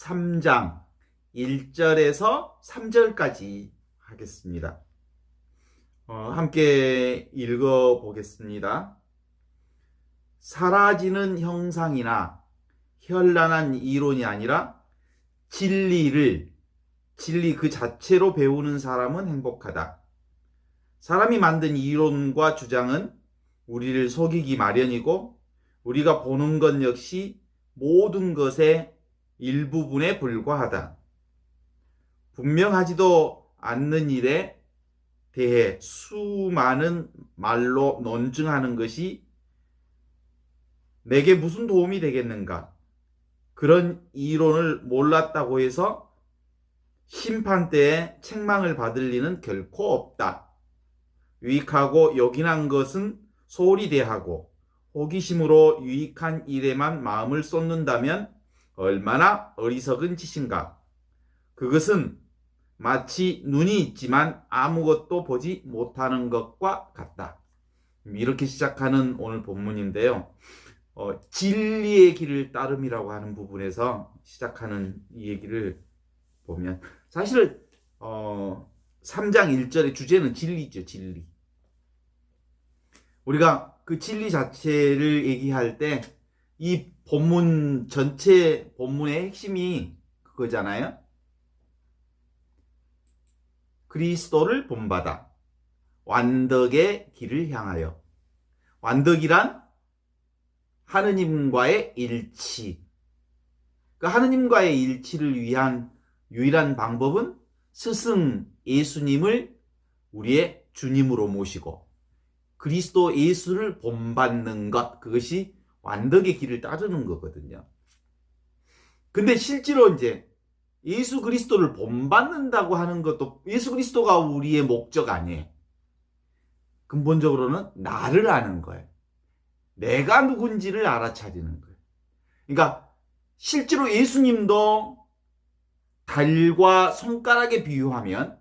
3장 1절에서 3절까지 하겠습니다. 함께 읽어보겠습니다. 사라지는 형상이나 현란한 이론이 아니라 진리 그 자체로 배우는 사람은 행복하다. 사람이 만든 이론과 주장은 우리를 속이기 마련이고 우리가 보는 것 역시 모든 것의 일부분에 불과하다. 분명하지도 않는 일에 대해 수많은 말로 논증하는 것이 내게 무슨 도움이 되겠는가? 그런 이론을 몰랐다고 해서 심판대에 책망을 받을 리는 결코 없다. 유익하고 요긴한 것은 소홀히 대하고 호기심으로 유익한 일에만 마음을 쏟는다면 얼마나 어리석은 짓인가. 그것은 마치 눈이 있지만 아무것도 보지 못하는 것과 같다. 이렇게 시작하는 오늘 본문인데요. 진리의 길을 따름이라고 하는 부분에서 시작하는 이 얘기를 보면 사실은 3장 1절의 주제는 진리죠. 진리. 우리가 그 진리 자체를 얘기할 때 이 본문 전체 본문의 핵심이 그거잖아요. 그리스도를 본받아 완덕의 길을 향하여. 완덕이란 하느님과의 일치. 그 하느님과의 일치를 위한 유일한 방법은 스승 예수님을 우리의 주님으로 모시고 그리스도 예수를 본받는 것, 그것이 완덕의 길을 따르는 거거든요. 근데 실제로 이제 예수 그리스도를 본받는다고 하는 것도 예수 그리스도가 우리의 목적 아니에요. 근본적으로는 나를 아는 거예요. 내가 누군지를 알아차리는 거예요. 그러니까 실제로 예수님도 달과 손가락에 비유하면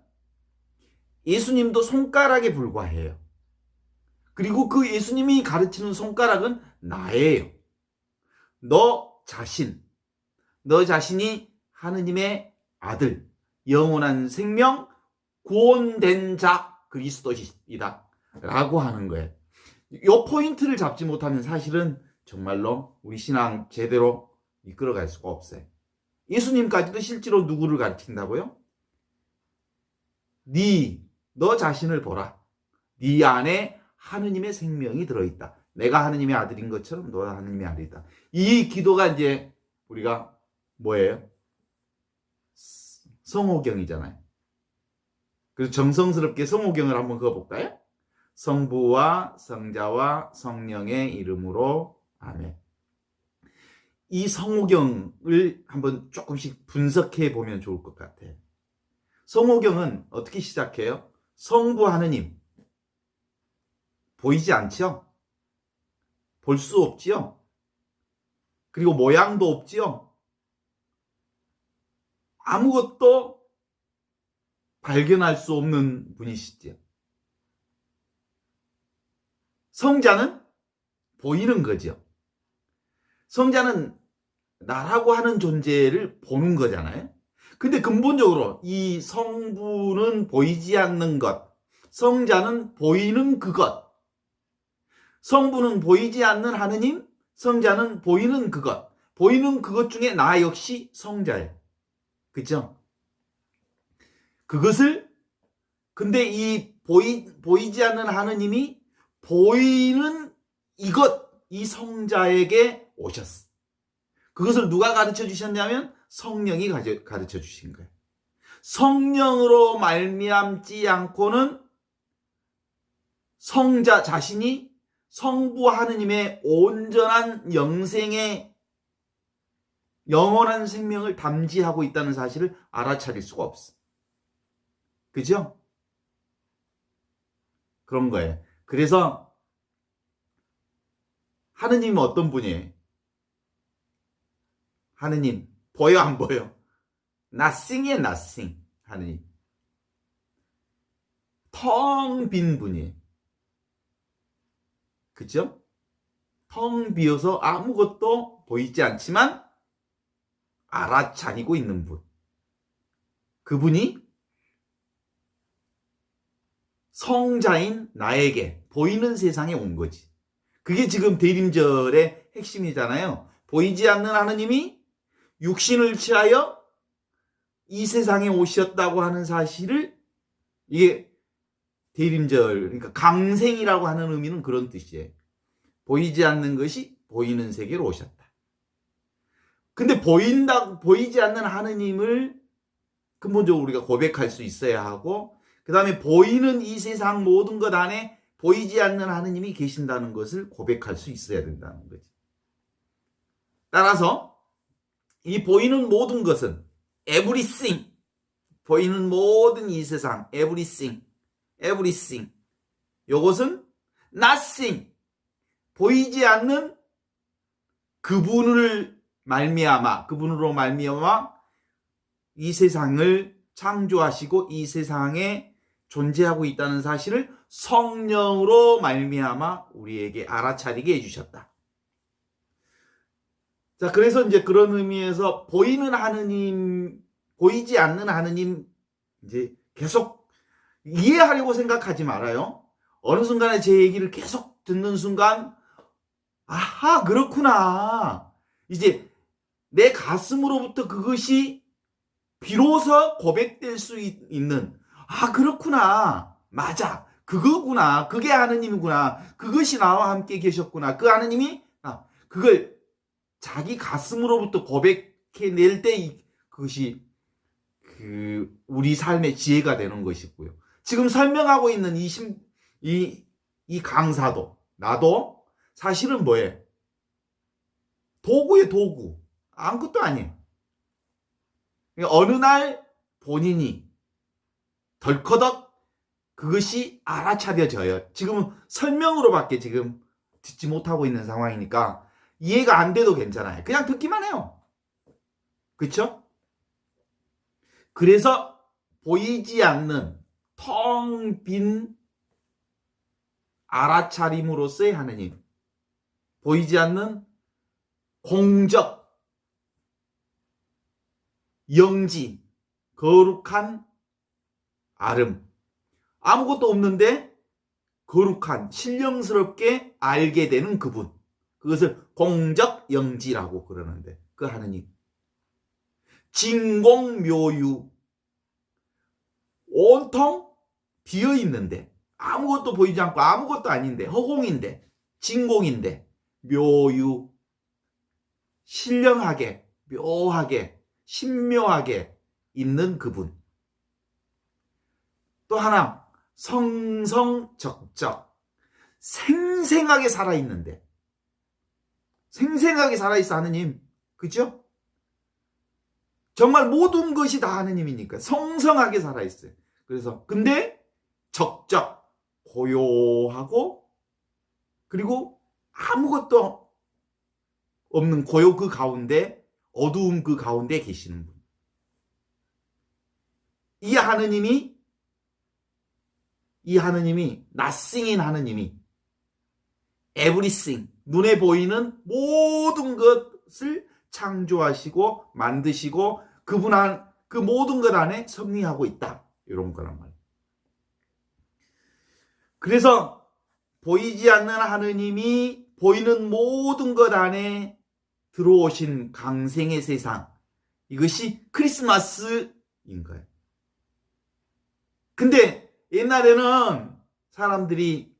예수님도 손가락에 불과해요. 그리고 그 예수님이 가르치는 손가락은 나예요. 너 자신이 하느님의 아들, 영원한 생명, 구원된 자 그리스도이다 라고 하는 거예요. 이 포인트를 잡지 못하면 사실은 정말로 우리 신앙 제대로 이끌어갈 수가 없어요. 예수님까지도 실제로 누구를 가르친다고요? 너 자신을 보라. 네 안에 하느님의 생명이 들어있다. 내가 하느님의 아들인 것처럼 너가 하느님의 아들이다. 이 기도가 이제 우리가 뭐예요? 성호경이잖아요. 그래서 정성스럽게 성호경을 한번 그어볼까요? 성부와 성자와 성령의 이름으로 아멘. 이 성호경을 한번 조금씩 분석해 보면 좋을 것 같아요. 성호경은 어떻게 시작해요? 성부 하느님. 보이지 않죠? 볼 수 없지요? 그리고 모양도 없지요? 아무것도 발견할 수 없는 분이시죠. 성자는 보이는 거죠. 성자는 나라고 하는 존재를 보는 거잖아요. 근데 근본적으로 이 성부는 보이지 않는 것, 성자는 보이는 그것. 성부는 보이지 않는 하느님, 성자는 보이는 그것. 보이는 그것 중에 나 역시 성자예요. 그죠? 근데 이 보이지 않는 하느님이 보이는 이 성자에게 오셨어. 그것을 누가 가르쳐 주셨냐면 성령이 가르쳐 주신 거예요. 성령으로 말미암지 않고는 성자 자신이 성부 하느님의 온전한 영생의 영원한 생명을 담지하고 있다는 사실을 알아차릴 수가 없어. 그죠? 그런 거예요. 그래서 하느님은 어떤 분이에요? 하느님 보여 안 보여? nothing이에요. nothing. 하느님 텅 빈 분이에요. 그죠? 텅 비어서 아무것도 보이지 않지만 알아차리고 있는 분. 그분이 성자인 나에게 보이는 세상에 온 거지. 그게 지금 대림절의 핵심이잖아요. 보이지 않는 하느님이 육신을 취하여 이 세상에 오셨다고 하는 사실을, 이게 대림절, 그러니까 강생이라고 하는 의미는 그런 뜻이에요. 보이지 않는 것이 보이는 세계로 오셨다. 근데 보이지 않는 하느님을 근본적으로 우리가 고백할 수 있어야 하고, 그 다음에 보이는 이 세상 모든 것 안에 보이지 않는 하느님이 계신다는 것을 고백할 수 있어야 된다는 거지. 따라서 이 보이는 모든 것은 everything, 보이는 모든 이 세상 everything, 이것은 nothing, 보이지 않는 그분으로 말미암아 이 세상을 창조하시고 이 세상에 존재하고 있다는 사실을 성령으로 말미암아 우리에게 알아차리게 해주셨다. 자, 그래서 이제 그런 의미에서 보이는 하느님, 보이지 않는 하느님, 이제 계속 이해하려고 생각하지 말아요. 어느 순간에 제 얘기를 계속 듣는 순간, 아하, 그렇구나. 이제 내 가슴으로부터 그것이 비로소 고백될 수 있는, 아, 그렇구나. 맞아. 그거구나. 그게 하느님이구나. 그것이 나와 함께 계셨구나. 그 하느님이, 그걸 자기 가슴으로부터 고백해낼 때 그것이 우리 삶의 지혜가 되는 것이고요. 지금 설명하고 있는 이 강사도, 나도 사실은 뭐예요? 도구예요, 도구. 아무것도 아니에요. 어느 날 본인이 덜커덕 그것이 알아차려져요. 지금은 설명으로밖에 지금 듣지 못하고 있는 상황이니까 이해가 안 돼도 괜찮아요. 그냥 듣기만 해요. 그렇죠? 그래서 보이지 않는 텅 빈 알아차림으로서의 하느님, 보이지 않는 공적, 영지, 거룩한 아름, 아무것도 없는데 거룩한, 신령스럽게 알게 되는 그분, 그것을 공적 영지라고 그러는데, 그 하느님. 진공묘유, 온통 비어있는데 아무것도 보이지 않고 아무것도 아닌데, 허공인데, 진공인데, 묘유, 신령하게, 묘하게, 신묘하게 있는 그분. 또 하나, 성성적적, 생생하게 살아있는데, 생생하게 살아있어 하느님. 그죠? 정말 모든 것이 다 하느님이니까 성성하게 살아있어요. 그래서 근데 적적, 고요하고, 그리고 아무것도 없는 고요 그 가운데, 어두움 그 가운데 계시는 분. 이 하느님이 nothing인 하느님이 everything, 눈에 보이는 모든 것을 창조하시고 만드시고 그분 그 모든 것 안에 섭리하고 있다. 이런 거란 말이에요. 그래서 보이지 않는 하느님이 보이는 모든 것 안에 들어오신 강생의 세상, 이것이 크리스마스인 거예요. 근데 옛날에는 사람들이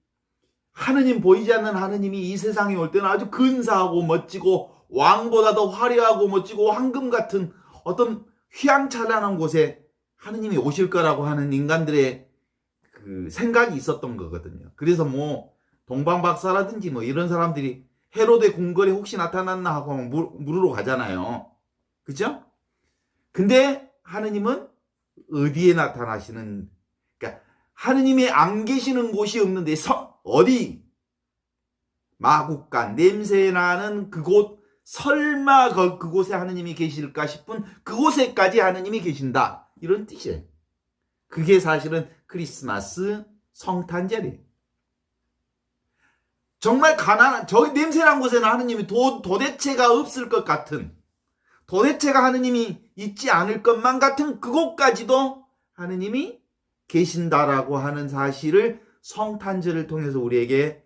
하느님, 보이지 않는 하느님이 이 세상에 올 때는 아주 근사하고 멋지고 왕보다도 화려하고 멋지고 황금 같은 어떤 휘황찬란한 곳에 하느님이 오실 거라고 하는 인간들의 그 생각이 있었던 거거든요. 그래서 뭐 동방박사라든지 뭐 이런 사람들이 헤로데 궁궐에 혹시 나타났나 하고 물으러 가잖아요. 그죠? 근데 하느님은 어디에 나타나시는, 그러니까 하느님이 안 계시는 곳이 없는데 어디 마국간 냄새나는 그곳, 설마 그곳에 하느님이 계실까 싶은 그곳에까지 하느님이 계신다, 이런 뜻이에요. 그게 사실은 크리스마스 성탄절이에요. 정말 가난한, 저기 냄새난 곳에는 하느님이 도대체가 없을 것 같은, 도대체가 하느님이 있지 않을 것만 같은 그곳까지도 하느님이 계신다라고 하는 사실을 성탄절을 통해서 우리에게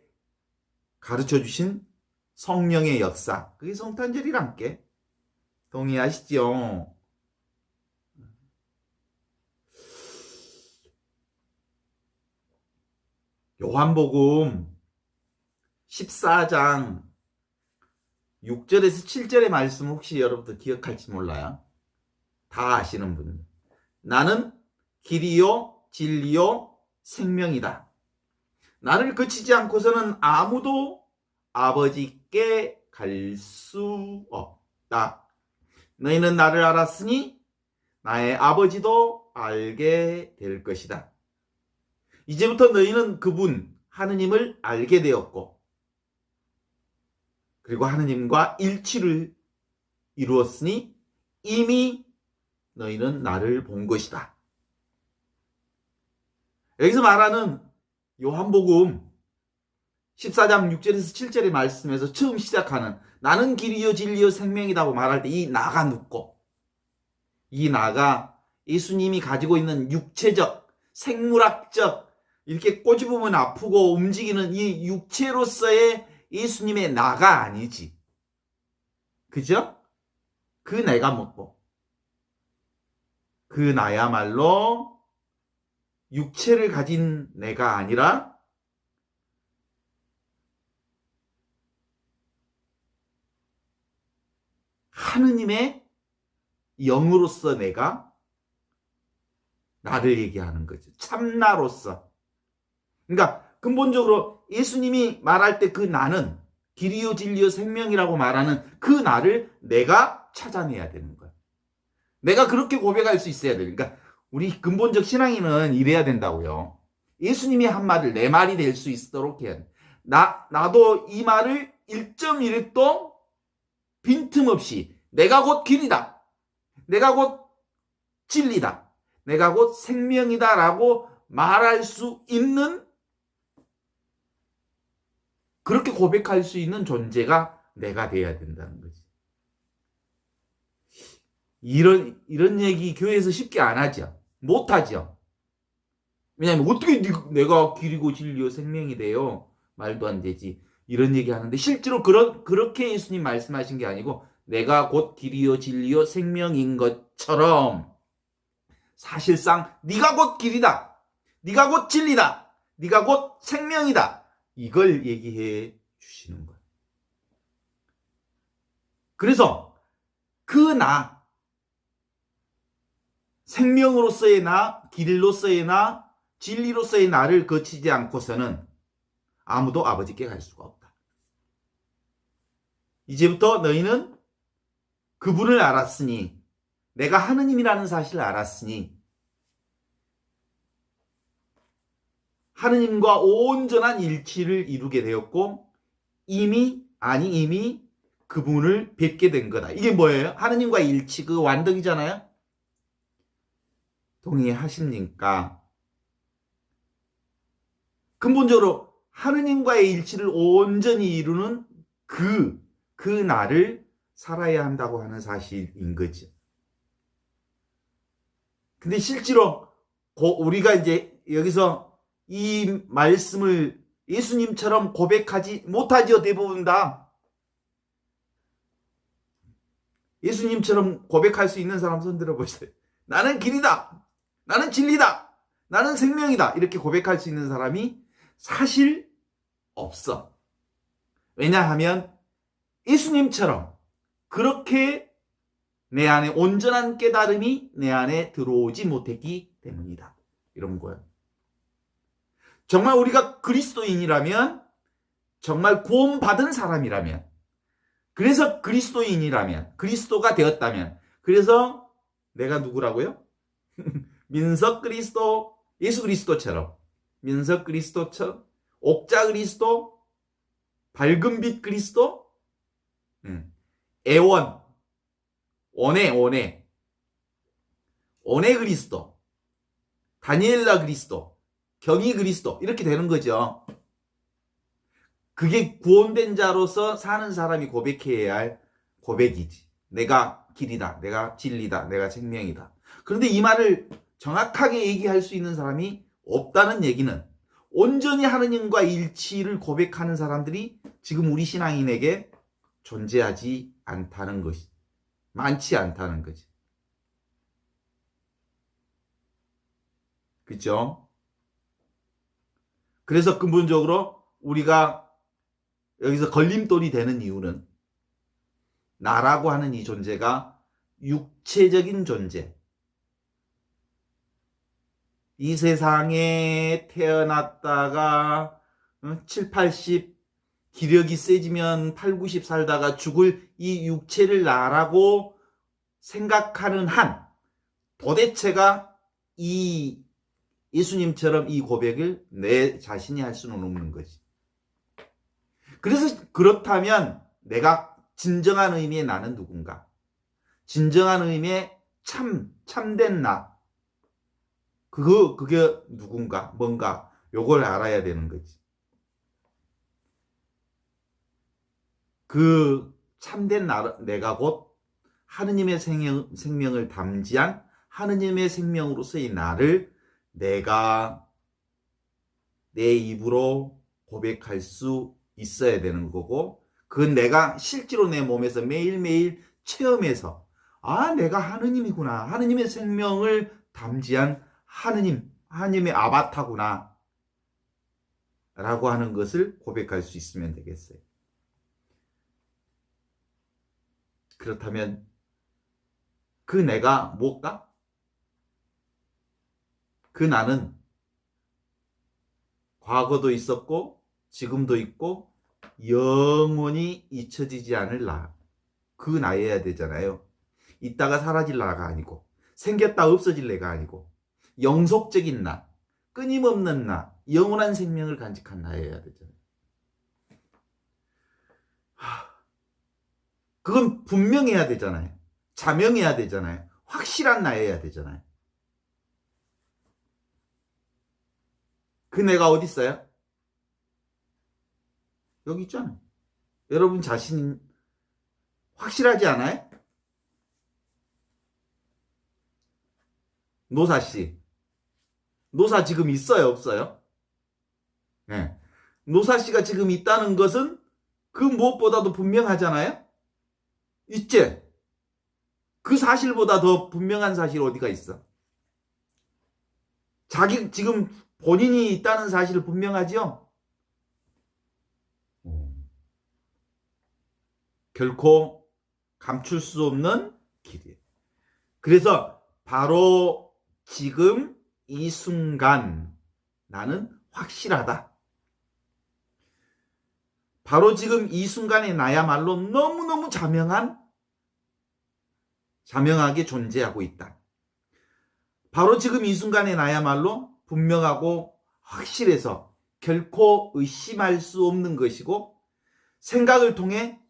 가르쳐 주신 성령의 역사, 그게 성탄절이란 게 동의하시죠? 요한복음 14장 6절에서 7절의 말씀 혹시 여러분들 기억할지 몰라요. 다 아시는 분. 나는 길이요 진리요 생명이다. 나를 거치지 않고서는 아무도 아버지께 갈 수 없다. 너희는 나를 알았으니 나의 아버지도 알게 될 것이다. 이제부터 너희는 그분 하느님을 알게 되었고 그리고 하느님과 일치를 이루었으니 이미 너희는 나를 본 것이다. 여기서 말하는 요한복음 14장 6절에서 7절의 말씀에서 처음 시작하는 나는 길이요 진리요 생명이라고 말할 때 이 나가 눕고 이 나가 예수님이 가지고 있는 육체적, 생물학적 이렇게 꼬집으면 아프고 움직이는 이 육체로서의 예수님의 나가 아니지. 그죠? 그 내가 묻고 그 나야말로 육체를 가진 내가 아니라 하느님의 영으로서 내가 나를 얘기하는 거죠. 참나로서. 그러니까 근본적으로 예수님이 말할 때 그 나는 길이요 진리요 생명이라고 말하는 그 나를 내가 찾아내야 되는 거야. 내가 그렇게 고백할 수 있어야 돼. 그러니까 우리 근본적 신앙인은 이래야 된다고요. 예수님이 한 말을 내 말이 될 수 있도록 해야 돼. 나도 이 말을 1.1도 빈틈없이 내가 곧 길이다. 내가 곧 진리다. 내가 곧 생명이다 라고 말할 수 있는 그렇게 고백할 수 있는 존재가 내가 돼야 된다는 거지. 이런 얘기 교회에서 쉽게 안 하죠. 못 하죠. 왜냐하면 어떻게 내가 길이고 진리요 생명이 돼요? 말도 안 되지. 이런 얘기 하는데 실제로 그렇게 예수님 말씀하신 게 아니고 내가 곧 길이요 진리요 생명인 것처럼 사실상 네가 곧 길이다. 네가 곧 진리다. 네가 곧 생명이다. 이걸 얘기해 주시는 거예요. 그래서 그 나, 생명으로서의 나, 길로서의 나, 진리로서의 나를 거치지 않고서는 아무도 아버지께 갈 수가 없다. 이제부터 너희는 그분을 알았으니, 내가 하느님이라는 사실을 알았으니 하느님과 온전한 일치를 이루게 되었고 이미 그분을 뵙게 된 거다. 이게 뭐예요? 하느님과 일치, 그 완덕이잖아요. 동의하십니까? 근본적으로 하느님과의 일치를 온전히 이루는 그 나를 살아야 한다고 하는 사실인 거죠. 근데 실제로 우리가 이제 여기서 이 말씀을 예수님처럼 고백하지 못하지요. 대부분 다. 예수님처럼 고백할 수 있는 사람 손 들어보세요. 나는 길이다. 나는 진리다. 나는 생명이다. 이렇게 고백할 수 있는 사람이 사실 없어. 왜냐하면 예수님처럼 그렇게 내 안에 온전한 깨달음이 내 안에 들어오지 못했기 때문이다. 이런 거예요. 정말 우리가 그리스도인이라면, 정말 구원받은 사람이라면, 그래서 그리스도인이라면, 그리스도가 되었다면, 그래서 내가 누구라고요? 민석 그리스도, 예수 그리스도처럼, 민석 그리스도처럼, 옥자 그리스도, 밝은 빛 그리스도, 애원, 온해 그리스도, 다니엘라 그리스도, 경이 그리스도 이렇게 되는 거죠. 그게 구원된 자로서 사는 사람이 고백해야 할 고백이지. 내가 길이다. 내가 진리다. 내가 생명이다. 그런데 이 말을 정확하게 얘기할 수 있는 사람이 없다는 얘기는 온전히 하느님과 일치를 고백하는 사람들이 지금 우리 신앙인에게 존재하지 않다는 것이, 많지 않다는 거지. 그죠? 그래서 근본적으로 우리가 여기서 걸림돌이 되는 이유는 나라고 하는 이 존재가 육체적인 존재, 이 세상에 태어났다가 7, 80 기력이 세지면 8, 90 살다가 죽을 이 육체를 나라고 생각하는 한 도대체가 이 예수님처럼 이 고백을 내 자신이 할 수는 없는 거지. 그래서 그렇다면 내가 진정한 의미의 나는 누군가? 진정한 의미의 참된 나. 그게 누군가? 뭔가? 요걸 알아야 되는 거지. 그 참된 내가 곧 하느님의 생명을 담지한 하느님의 생명으로서의 나를 내가 내 입으로 고백할 수 있어야 되는 거고, 그건 내가 실제로 내 몸에서 매일매일 체험해서 내가 하느님이구나, 하느님의 생명을 담지한 하느님의 아바타구나 라고 하는 것을 고백할 수 있으면 되겠어요. 그렇다면 그 내가 뭘까? 그 나는 과거도 있었고 지금도 있고 영원히 잊혀지지 않을 나, 그 나여야 되잖아요. 있다가 사라질 나가 아니고, 생겼다 없어질 내가 아니고, 영속적인 나, 끊임없는 나, 영원한 생명을 간직한 나여야 되잖아요. 그건 분명해야 되잖아요. 자명해야 되잖아요. 확실한 나여야 되잖아요. 그 내가 어디 있어요? 여기 있잖아요. 여러분 자신 확실하지 않아요? 노사씨, 노사 지금 있어요, 없어요? 네. 노사씨가 지금 있다는 것은 그 무엇보다도 분명하잖아요? 있지? 그 사실보다 더 분명한 사실 어디가 있어? 자기 지금 본인이 있다는 사실을 분명하지요? 결코 감출 수 없는 길이에요. 그래서 바로 지금 이 순간 나는 확실하다. 바로 지금 이 순간에 나야말로 너무너무 자명하게 존재하고 있다. 바로 지금 이 순간에 나야말로 분명하고 확실해서 결코 의심할 수 없는 것이고, 생각을 통해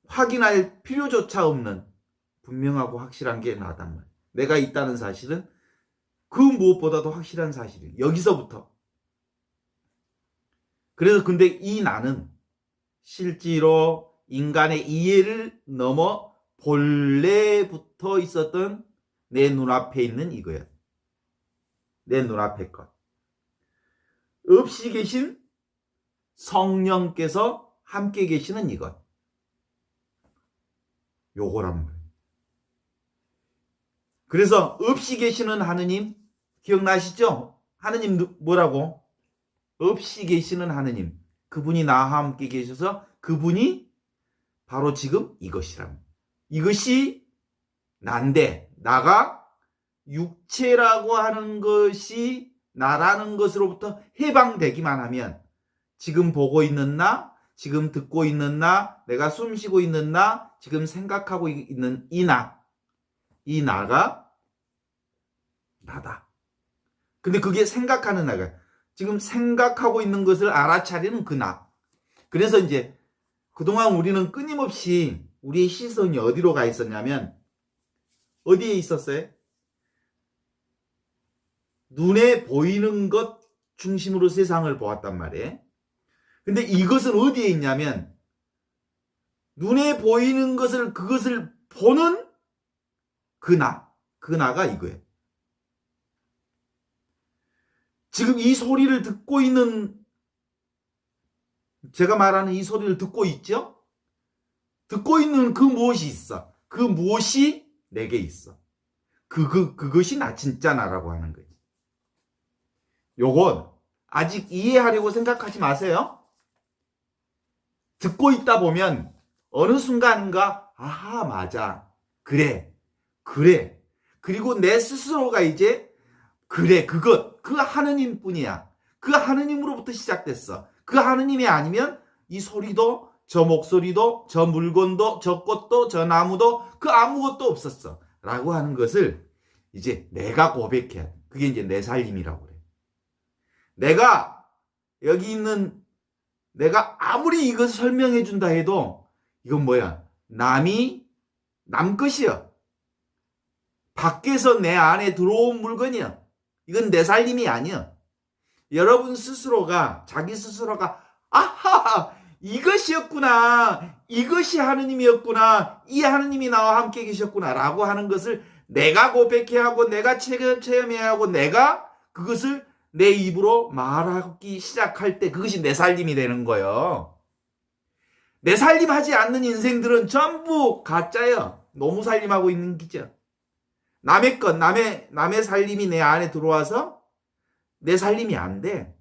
확인할 필요조차 없는 분명하고 확실한 게 나단 말이야. 내가 있다는 사실은 그 무엇보다도 확실한 사실이에요. 여기서부터. 그래서 근데 이 나는 실제로 인간의 이해를 넘어 본래부터 있었던 내 눈앞에 있는 이거야. 내 눈앞에 것. 없이 계신 성령께서 함께 계시는 이것. 요거란 말이에요. 그래서 없이 계시는 하느님 기억나시죠? 하느님 뭐라고? 없이 계시는 하느님. 그분이 나와 함께 계셔서 그분이 바로 지금 이것이랍니다. 이것이 난데, 나가 육체라고 하는 것이 나라는 것으로부터 해방되기만 하면 지금 보고 있는 나, 지금 듣고 있는 나, 내가 숨 쉬고 있는 나, 지금 생각하고 있는 이 나가 나다. 근데 그게 생각하는 나가, 지금 생각하고 있는 것을 알아차리는 그 나. 그래서 이제 그동안 우리는 끊임없이 우리의 시선이 어디로 가 있었냐면, 어디에 있었어요? 눈에 보이는 것 중심으로 세상을 보았단 말이에요. 근데 이것은 어디에 있냐면, 눈에 보이는 것을, 그것을 보는 그 나가 이거예요. 지금 이 소리를 듣고 있는, 제가 말하는 이 소리를 듣고 있죠? 듣고 있는 그 무엇이 있어. 그 무엇이 내게 있어. 그것이 나 진짜 나라고 하는 거지. 요건 아직 이해하려고 생각하지 마세요. 듣고 있다 보면 어느 순간인가 아하 맞아 그래 그리고 내 스스로가 이제 그래 그 하느님뿐이야. 그 하느님으로부터 시작됐어. 그 하느님이 아니면 이 소리도 저 목소리도 저 물건도 저 꽃도 저 나무도 그 아무것도 없었어 라고 하는 것을 이제 내가 고백해. 그게 이제 내 살림이라고 그래. 내가 여기 있는 내가 아무리 이것을 설명해 준다 해도 이건 뭐야? 남 것이야. 밖에서 내 안에 들어온 물건이야. 이건 내 살림이 아니야. 여러분 스스로가 자기 스스로가 아하 이것이었구나. 이것이 하느님이었구나. 이 하느님이 나와 함께 계셨구나 라고 하는 것을 내가 고백해야 하고 내가 체험해야 하고 내가 그것을 내 입으로 말하기 시작할 때 그것이 내 살림이 되는 거예요. 내 살림하지 않는 인생들은 전부 가짜예요. 너무 살림하고 있는 기죠. 남의 것, 남의 살림이 내 안에 들어와서 내 살림이 안 돼.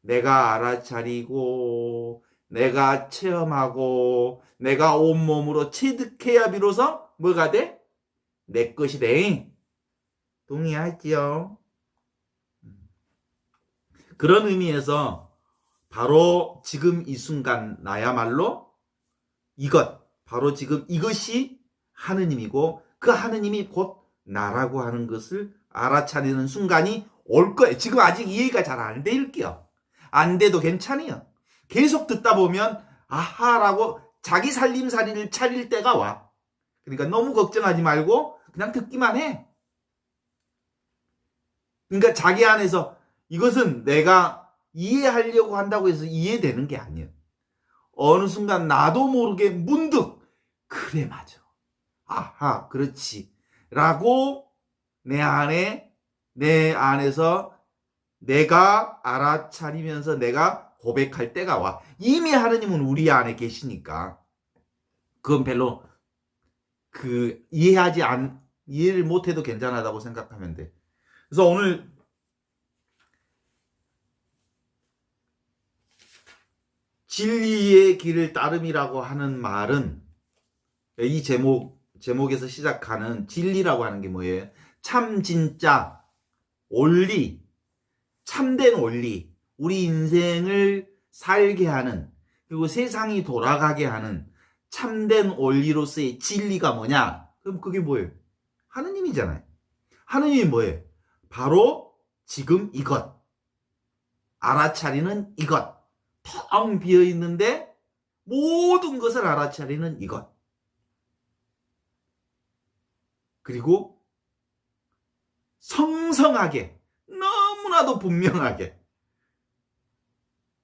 내가 알아차리고 내가 체험하고 내가 온몸으로 체득해야 비로소 뭐가 돼? 내 것이 돼. 동의하지요? 그런 의미에서 바로 지금 이 순간 나야말로 바로 지금 이것이 하느님이고 그 하느님이 곧 나라고 하는 것을 알아차리는 순간이 올 거예요. 지금 아직 이해가 잘 안 될게요. 안 돼도 괜찮아요. 계속 듣다 보면 아하라고 자기 살림살이를 차릴 때가 와. 그러니까 너무 걱정하지 말고 그냥 듣기만 해. 그러니까 자기 안에서 이것은 내가 이해하려고 한다고 해서 이해되는 게 아니에요. 어느 순간 나도 모르게 문득 그래 맞아. 아하 그렇지 라고 내 안에서 내가 알아차리면서 내가 고백할 때가 와. 이미 하느님은 우리 안에 계시니까 그건 별로 이해를 못해도 괜찮다고 생각하면 돼. 그래서 오늘 진리의 길을 따름이라고 하는 말은 이 제목에서 시작하는 진리라고 하는 게 뭐예요? 참 진짜 원리, 참된 원리, 우리 인생을 살게 하는 그리고 세상이 돌아가게 하는 참된 원리로서의 진리가 뭐냐? 그럼 그게 뭐예요? 하느님이잖아요. 하느님이 뭐예요? 바로 지금 이것, 알아차리는 이것, 텅 비어있는데 모든 것을 알아차리는 이것. 그리고 성성하게 너무나도 분명하게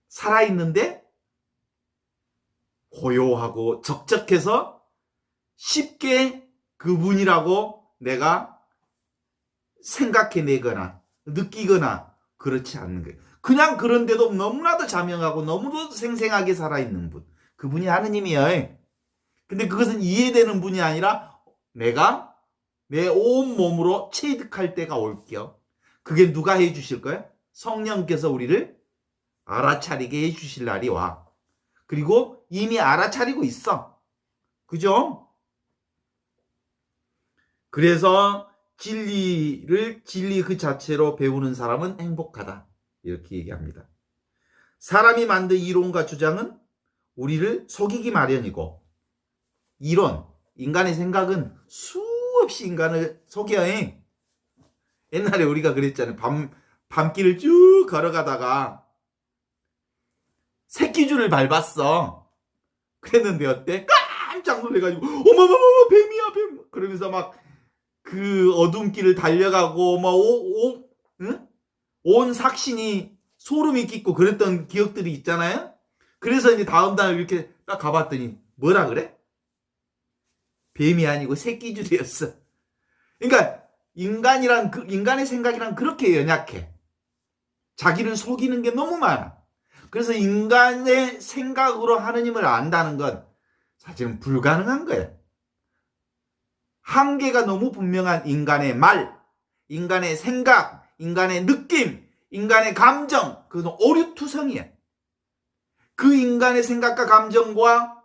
살아있는데 고요하고 적적해서 쉽게 그분이라고 내가 생각해내거나 느끼거나 그렇지 않는 거예요. 그냥 그런데도 너무나도 자명하고 너무나도 생생하게 살아있는 분. 그분이 하느님이에요. 근데 그것은 이해되는 분이 아니라 내가 내 온몸으로 체득할 때가 올게요. 그게 누가 해주실 거예요? 성령께서 우리를 알아차리게 해주실 날이 와. 그리고 이미 알아차리고 있어. 그죠? 그래서 진리 그 자체로 배우는 사람은 행복하다. 이렇게 얘기합니다. 사람이 만든 이론과 주장은 우리를 속이기 마련이고 인간의 생각은 수없이 인간을 속여요. 옛날에 우리가 그랬잖아요. 밤길을 쭉 걸어가다가 새끼줄을 밟았어. 그랬는데 어때? 깜짝 놀래가지고 어머머머 뱀이야 뱀. 그러면서 막 그 어두운 길을 달려가고 막 응? 온 삭신이 소름이 끼고 그랬던 기억들이 있잖아요. 그래서 이제 다음 날 이렇게 딱 가봤더니 뭐라 그래? 뱀이 아니고 새끼줄이었어. 그러니까 인간의 생각이란 그렇게 연약해. 자기를 속이는 게 너무 많아. 그래서 인간의 생각으로 하느님을 안다는 건 사실은 불가능한 거예요. 한계가 너무 분명한 인간의 말, 인간의 생각, 인간의 느낌, 인간의 감정, 그것은 오류투성이야. 그 인간의 생각과 감정과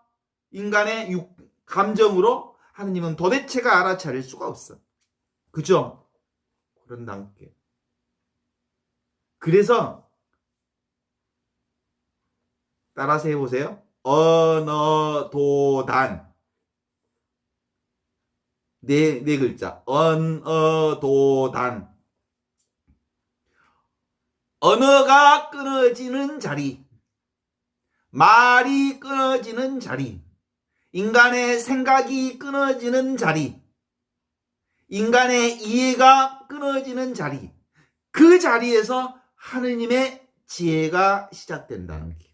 인간의 감정으로 하느님은 도대체가 알아차릴 수가 없어. 그죠? 그런 단계. 그래서 따라서 해보세요. 언어도단. 네 글자. 언어도단. 언어가 끊어지는 자리. 말이 끊어지는 자리. 인간의 생각이 끊어지는 자리. 인간의 이해가 끊어지는 자리. 그 자리에서 하느님의 지혜가 시작된다는 게.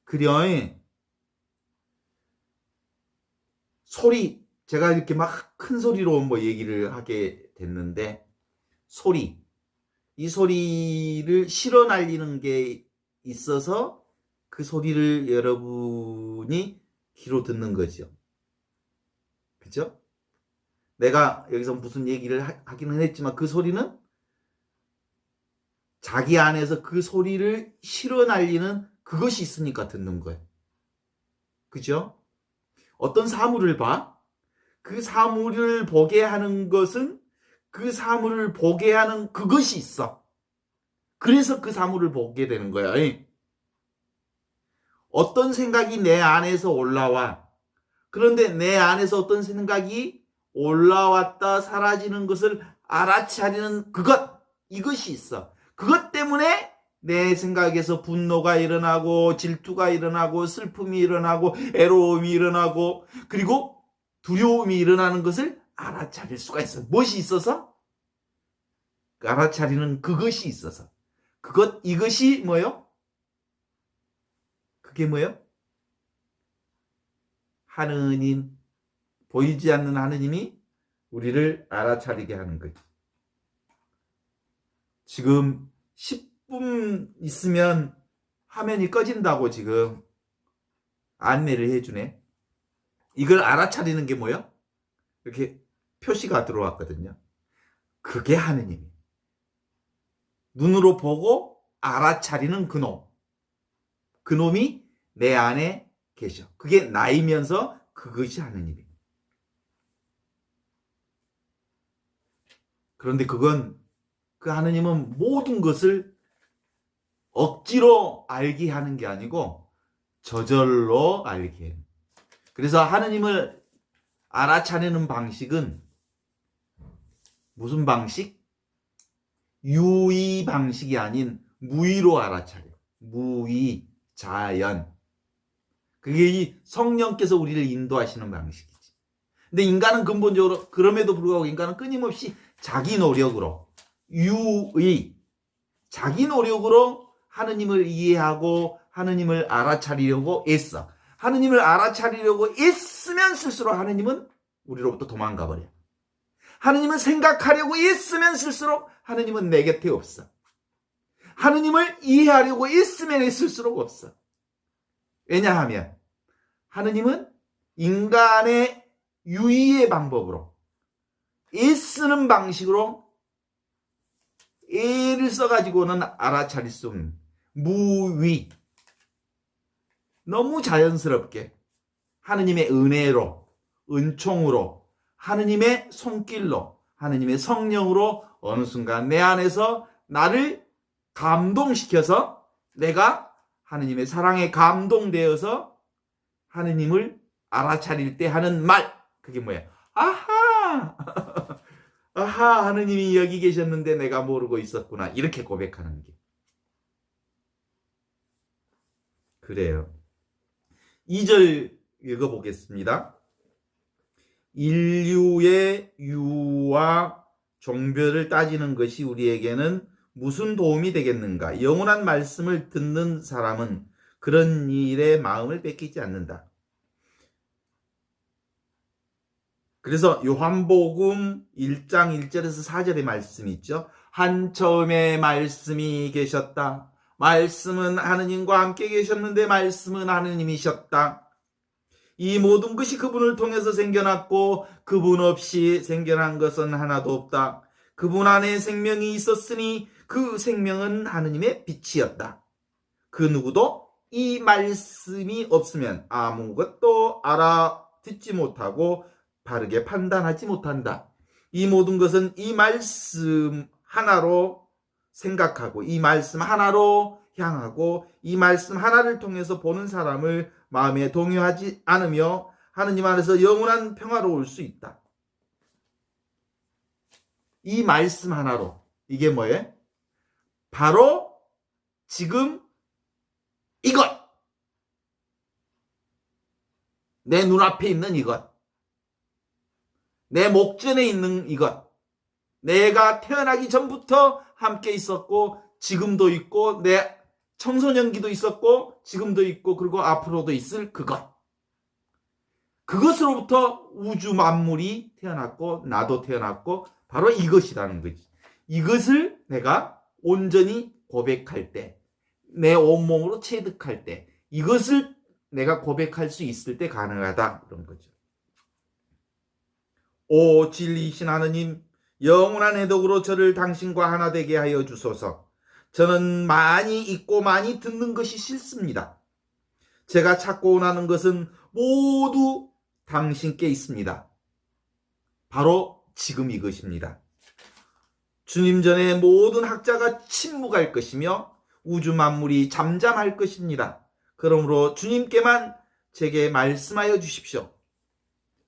그려 소리, 제가 이렇게 막 큰 소리로 뭐 얘기를 하게 됐는데, 이 소리를 실어 날리는 게 있어서 그 소리를 여러분이 귀로 듣는 거죠. 그죠? 내가 여기서 무슨 얘기를 하기는 했지만 그 소리는 자기 안에서 그 소리를 실어 날리는 그것이 있으니까 듣는 거예요. 그죠? 어떤 사물을 봐? 그 사물을 보게 하는 것은 그 사물을 보게 하는 그것이 있어. 그래서 그 사물을 보게 되는 거야. 어떤 생각이 내 안에서 올라와. 그런데 내 안에서 어떤 생각이 올라왔다 사라지는 것을 알아차리는 이것이 있어. 그것 때문에 내 생각에서 분노가 일어나고 질투가 일어나고 슬픔이 일어나고 애로움이 일어나고 그리고 두려움이 일어나는 것을 알아차릴 수가 있어. 무엇이 있어서? 알아차리는 그것이 있어서. 이것이 뭐요? 그게 뭐요? 하느님, 보이지 않는 하느님이 우리를 알아차리게 하는 거죠. 지금 10분 있으면 화면이 꺼진다고 지금 안내를 해주네. 이걸 알아차리는 게 뭐야? 이렇게 표시가 들어왔거든요. 그게 하느님. 눈으로 보고 알아차리는 그놈. 그놈이 내 안에 계셔. 그게 나이면서 그것이 하느님이에요. 그런데 그 하느님은 모든 것을 억지로 알게 하는 게 아니고 저절로 알게 해요. 그래서 하느님을 알아차리는 방식은 무슨 방식? 유의 방식이 아닌 무의로 알아차려. 무의, 자연. 그게 이 성령께서 우리를 인도하시는 방식이지. 근데 인간은 근본적으로 그럼에도 불구하고 인간은 끊임없이 자기 노력으로 자기 노력으로 하느님을 이해하고 하느님을 알아차리려고 애써. 하느님을 알아차리려고 애쓰면 쓸수록 하느님은 우리로부터 도망가 버려. 하느님은 생각하려고 애쓰면 쓸수록 하느님은 내 곁에 없어. 하느님을 이해하려고 애쓰면 애쓸수록 없어. 왜냐하면 하느님은 인간의 유의의 방법으로 애쓰는 방식으로 애를 써가지고는 알아차릴 수 없는 무의, 너무 자연스럽게 하느님의 은혜로, 은총으로, 하느님의 손길로, 하느님의 성령으로 어느 순간 내 안에서 나를 감동시켜서 내가 하느님의 사랑에 감동되어서 하느님을 알아차릴 때 하는 말, 그게 뭐야? 아하! 아하, 하느님이 여기 계셨는데 내가 모르고 있었구나. 이렇게 고백하는 게. 그래요. 2절 읽어보겠습니다. 인류의 유와 종별을 따지는 것이 우리에게는 무슨 도움이 되겠는가? 영원한 말씀을 듣는 사람은 그런 일에 마음을 뺏기지 않는다. 그래서 요한복음 1장 1절에서 4절의 말씀이 있죠. 한 처음에 말씀이 계셨다. 말씀은 하느님과 함께 계셨는데 말씀은 하느님이셨다. 이 모든 것이 그분을 통해서 생겨났고 그분 없이 생겨난 것은 하나도 없다. 그분 안에 생명이 있었으니 그 생명은 하느님의 빛이었다. 그 누구도 이 말씀이 없으면 아무것도 알아듣지 못하고 바르게 판단하지 못한다. 이 모든 것은 이 말씀 하나로 생각하고 이 말씀 하나로 향하고 이 말씀 하나를 통해서 보는 사람을 마음에 동요하지 않으며 하느님 안에서 영원한 평화로울 수 있다. 이 말씀 하나로. 이게 뭐예요? 바로 지금 이것. 내 눈앞에 있는 이것. 내 목전에 있는 이것. 내가 태어나기 전부터 함께 있었고 지금도 있고 내 청소년기도 있었고 지금도 있고 그리고 앞으로도 있을 그것. 그것으로부터 우주 만물이 태어났고 나도 태어났고 바로 이것이라는 거지. 이것을 내가 온전히 고백할 때, 내 온몸으로 체득할 때, 이것을 내가 고백할 수 있을 때 가능하다. 그런 거죠. 오 진리이신 하느님, 영원한 애덕으로 저를 당신과 하나 되게 하여 주소서. 저는 많이 읽고 많이 듣는 것이 싫습니다. 제가 찾고 원하는 것은 모두 당신께 있습니다. 바로 지금 이것입니다. 주님 전에 모든 학자가 침묵할 것이며 우주 만물이 잠잠할 것입니다. 그러므로 주님께만 제게 말씀하여 주십시오.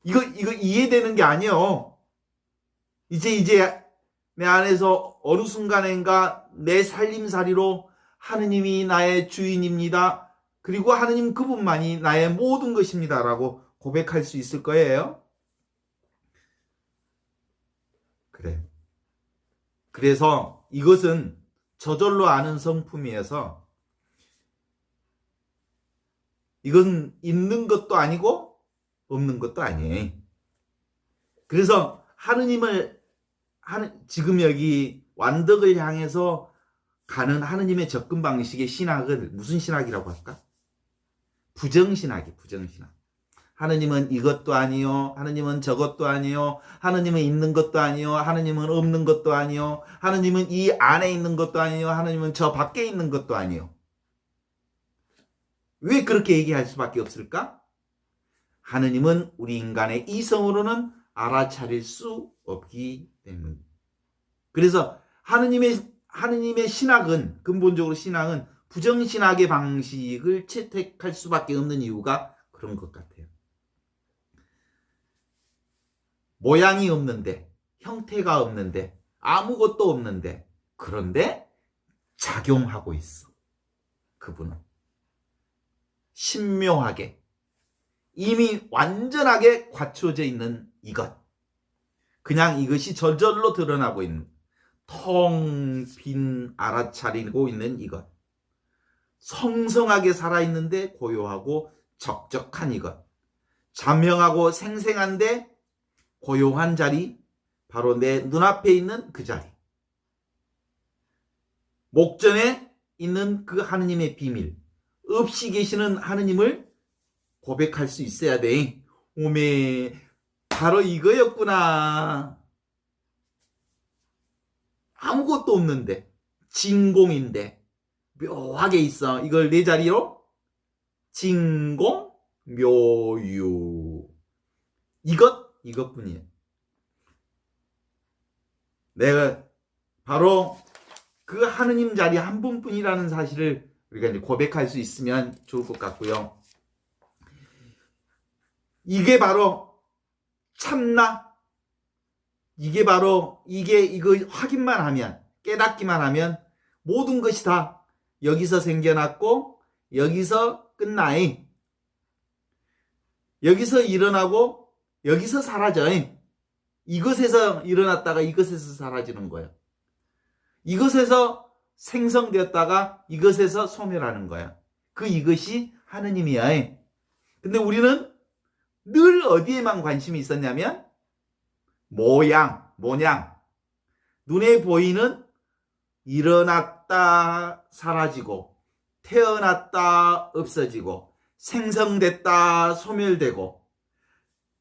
이거 이해되는 게 아니에요. 이제 내 안에서 어느 순간인가 내 살림살이로 하느님이 나의 주인입니다. 그리고 하느님 그분만이 나의 모든 것입니다. 라고 고백할 수 있을 거예요. 그래. 그래서 이것은 저절로 아는 성품이어서 이건 있는 것도 아니고 없는 것도 아니에요. 그래서 지금 여기 완덕을 향해서 가는 하느님의 접근 방식의 신학을 무슨 신학이라고 할까? 부정신학이 부정신학. 하느님은 이것도 아니요. 하느님은 저것도 아니요. 하느님은 있는 것도 아니요. 하느님은 없는 것도 아니요. 하느님은 이 안에 있는 것도 아니요. 하느님은 저 밖에 있는 것도 아니요. 왜 그렇게 얘기할 수밖에 없을까? 하느님은 우리 인간의 이성으로는 알아차릴 수 없기 때문에. 그래서 하느님의 신학은, 근본적으로 신학은 부정신학의 방식을 채택할 수밖에 없는 이유가 그런 것 같아요. 모양이 없는데, 형태가 없는데, 아무것도 없는데, 그런데 작용하고 있어. 그분은. 신묘하게, 이미 완전하게 갖춰져 있는 이것. 그냥 이것이 저절로 드러나고 있는, 텅 빈 알아차리고 있는 이것. 성성하게 살아있는데 고요하고 적적한 이것. 자명하고 생생한데 고요한 자리, 바로 내 눈앞에 있는 그 자리. 목전에 있는 그 하느님의 비밀, 없이 계시는 하느님을 고백할 수 있어야 돼. 오메, 바로 이거였구나. 아무것도 없는데, 진공인데, 묘하게 있어. 이걸 네 자리로 진공, 묘유. 이것뿐이에요. 내가 바로 그 하느님 자리 한 분뿐이라는 사실을 우리가 이제 고백할 수 있으면 좋을 것 같고요. 이게 바로 참나. 이거 확인만 하면, 깨닫기만 하면 모든 것이 다 여기서 생겨났고 여기서 끝나이. 여기서 일어나고 여기서 사라져. 이것에서 일어났다가 이것에서 사라지는 거예요. 이것에서 생성되었다가 이것에서 소멸하는 거야. 이것이 하느님이야. 근데 우리는 늘 어디에만 관심이 있었냐면 모양. 눈에 보이는 일어났다 사라지고 태어났다 없어지고 생성됐다 소멸되고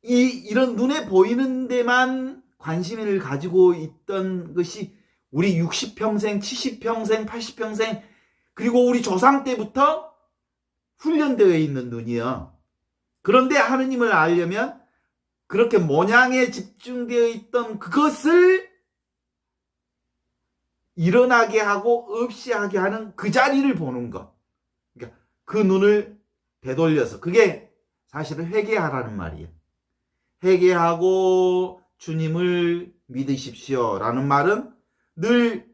이런 눈에 보이는 데만 관심을 가지고 있던 것이 우리 60평생, 70평생, 80평생 그리고 우리 조상 때부터 훈련되어 있는 눈이요. 그런데 하느님을 알려면 그렇게 모양에 집중되어 있던 그것을 일어나게 하고 없이 하게 하는 그 자리를 보는 것. 그러니까 그 눈을 되돌려서 그게 사실은 회개하라는 말이에요. 회개하고 주님을 믿으십시오 라는 말은 늘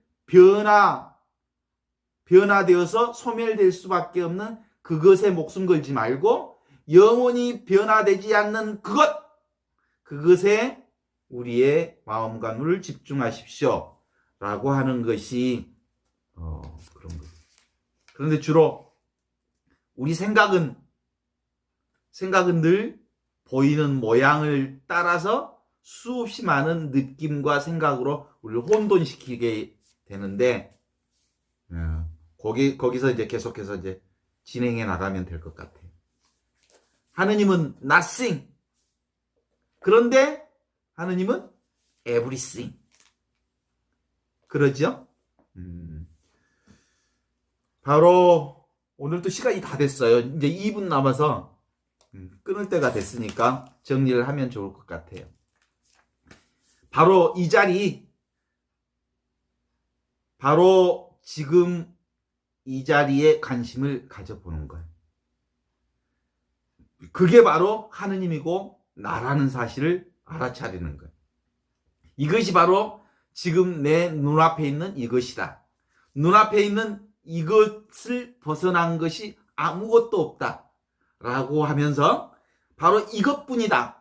변화되어서 소멸될 수밖에 없는 그것에 목숨 걸지 말고 영원히 변화되지 않는 그것에 우리의 마음과 눈을 집중하십시오 라고 하는 것이 그런 거죠. 그런데 주로 우리 생각은 늘 보이는 모양을 따라서 수없이 많은 느낌과 생각으로 우리를 혼돈시키게 되는데 거기서 이제 계속해서 이제 진행해 나가면 될 것 같아요. 하느님은 nothing. 그런데 하느님은 everything. 그러죠? 바로 오늘도 시간이 다 됐어요. 이제 2분 남아서 끊을 때가 됐으니까 정리를 하면 좋을 것 같아요. 바로 이 자리, 바로 지금 이 자리에 관심을 가져보는 거예요. 그게 바로 하느님이고 나라는 사실을 알아차리는 거예요. 이것이 바로 지금 내 눈앞에 있는 이것이다. 눈앞에 있는 이것을 벗어난 것이 아무것도 없다. 라고 하면서 바로 이것뿐이다.